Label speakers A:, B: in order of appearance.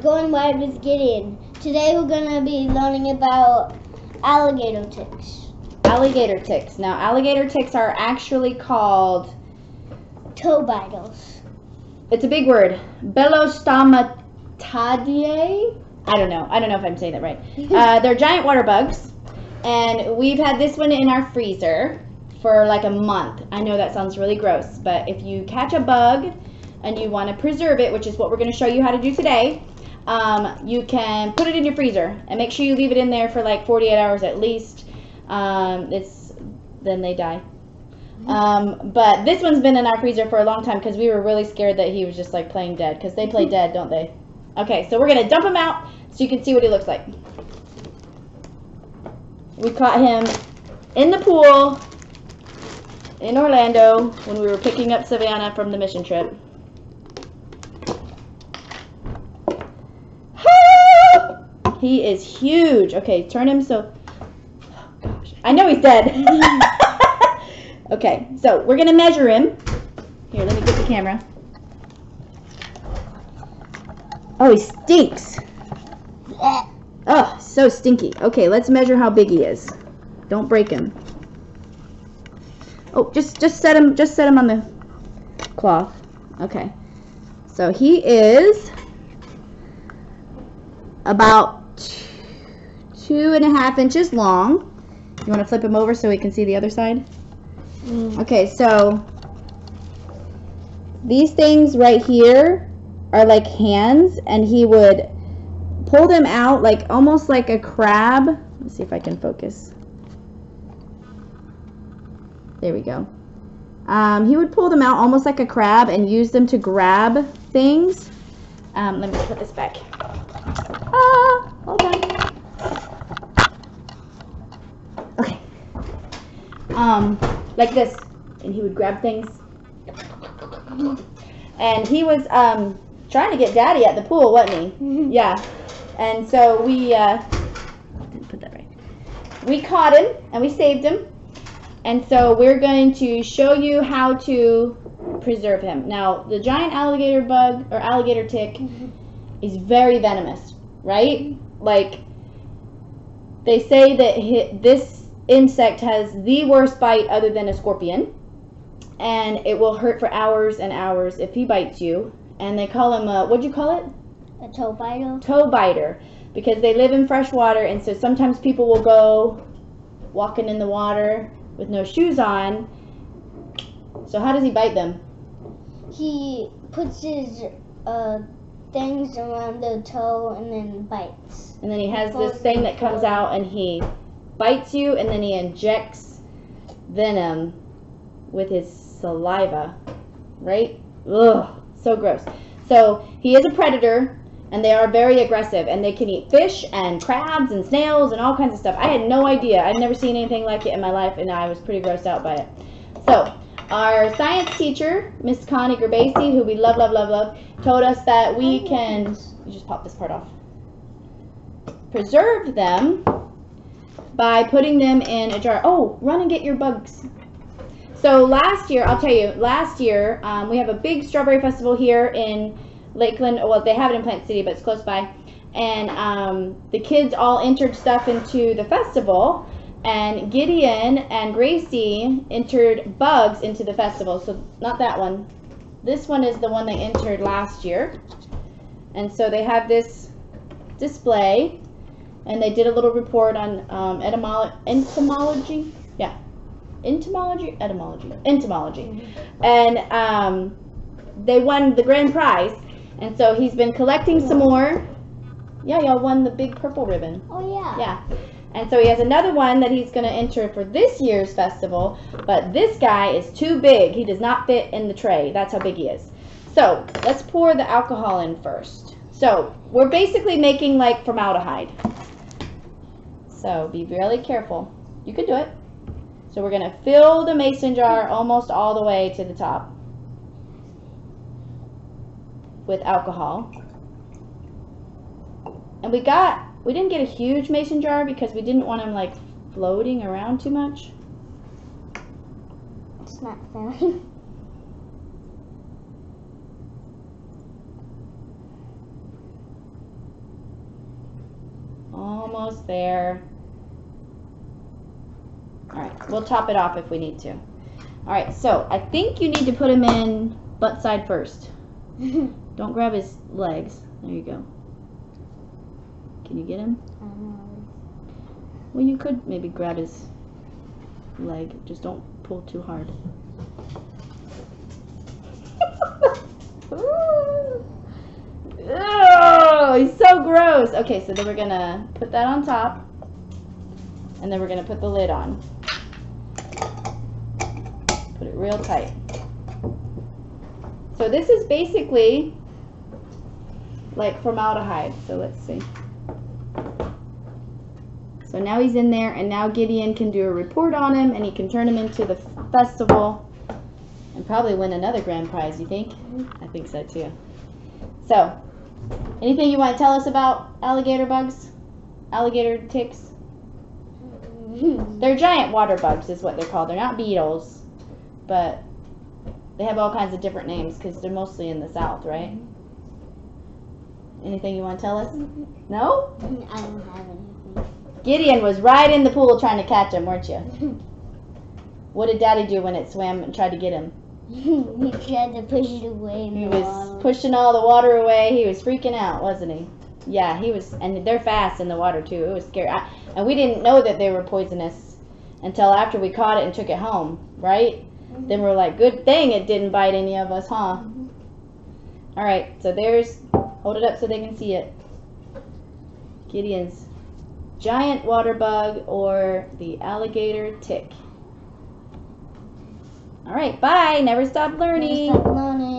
A: Going Wild with Gideon. Today we're going to be learning about alligator ticks.
B: Alligator ticks. Now, alligator ticks are actually called
A: toe biters.
B: It's a big word. Belostomatidae. I don't know if I'm saying that right. They're giant water bugs, and we've had this one in our freezer for like a month. I know that sounds really gross, but if you catch a bug and you want to preserve it, which is what we're going to show you how to do today, you can put it in your freezer and make sure you leave it in there for like 48 hours at least. Then they die. But this one's been in our freezer for a long time because we were really scared that he was just like playing dead, because they play dead, don't they? Okay, so we're going to dump him out so you can see what he looks like. We caught him in the pool in Orlando when we were picking up Savannah from the mission trip. He is huge. Okay, turn him so... Oh, gosh. I know he's dead. Okay, so we're going to measure him. Here, let me get the camera. Oh, he stinks. Oh, so stinky. Okay, let's measure how big he is. Don't break him. Oh, just set him on the cloth. Okay. So he is about 2.5 inches long. You want to flip him over so we can see the other side? Okay, so these things right here are like hands, and he would pull them out like almost like a crab. Let's see if I can focus. There we go. He would pull them out almost like a crab and use them to grab things. Let me put this back. Hold on. Okay. Like this, and he would grab things. And he was trying to get Daddy at the pool, wasn't he? Yeah. And so we didn't put that right. We caught him and we saved him. And so we're going to show you how to preserve him. Now, the giant alligator bug or alligator tick is very venomous, right? Like, they say that this insect has the worst bite other than a scorpion, and it will hurt for hours and hours if he bites you. And they call him what'd you call it?
A: A toe biter.
B: Toe biter, because they live in fresh water, and so sometimes people will go walking in the water with no shoes on. So how does he bite them?
A: He puts his things around the toe and then bites.
B: And then he has this thing that comes out and he bites you, and then he injects venom with his saliva, right? Ugh, so gross. So he is a predator, and they are very aggressive, and they can eat fish and crabs and snails and all kinds of stuff. I had no idea. I'd never seen anything like it in my life, and I was pretty grossed out by it. So our science teacher, Miss Connie Gerbasi, who we love, love, love, love, told us that we can, you just pop this part off, preserve them by putting them in a jar. Oh, run and get your bugs. So last year, I'll tell you, last year, we have a big strawberry festival here in Lakeland. Well, they have it in Plant City, but it's close by. And the kids all entered stuff into the festival, and Gideon and Gracie entered bugs into the festival. So not that one. This one is the one they entered last year. And so they have this display, and they did a little report on entomology. Yeah. Entomology? Entomology. And they won the grand prize. And so he's been collecting some more. Yeah, y'all won the big purple ribbon.
A: Oh, yeah.
B: Yeah. And so he has another one that he's going to enter for this year's festival. But this guy is too big. He does not fit in the tray. That's how big he is. So let's pour the alcohol in first. So we're basically making like formaldehyde. So be really careful. You can do it. So we're going to fill the mason jar almost all the way to the top with alcohol. And we didn't get a huge mason jar because we didn't want them like floating around too much.
A: It's not fun.
B: Almost there. Alright, we'll top it off if we need to. Alright, so I think you need to put him in butt side first. Don't grab his legs. There you go. Can you get him? Well, you could maybe grab his leg. Just don't pull too hard. Oh, he's so gross. Okay, so then we're gonna put that on top, and then we're gonna put the lid on. Put it real tight. So this is basically like formaldehyde. So let's see. So now he's in there, and now Gideon can do a report on him, and he can turn him into the festival and probably win another grand prize, you think? I think so too. So, anything you want to tell us about alligator bugs? Alligator ticks? They're giant water bugs is what they're called. They're not beetles, but they have all kinds of different names because they're mostly in the south, right? Anything you want to tell us? No?
A: I don't have anything.
B: Gideon was right in the pool trying to catch him, weren't you? What did Daddy do when it swam and tried to get him?
A: He tried to push it away.
B: He was pushing all the water away. He was freaking out, wasn't he? Yeah, he was, and they're fast in the water too. It was scary. And we didn't know that they were poisonous until after we caught it and took it home, right? Then we're like, good thing it didn't bite any of us, huh? All right, so there's, hold it up so they can see it. Gideon's giant water bug, or the alligator tick. All right, bye. Never stop learning.
A: Never stop learning.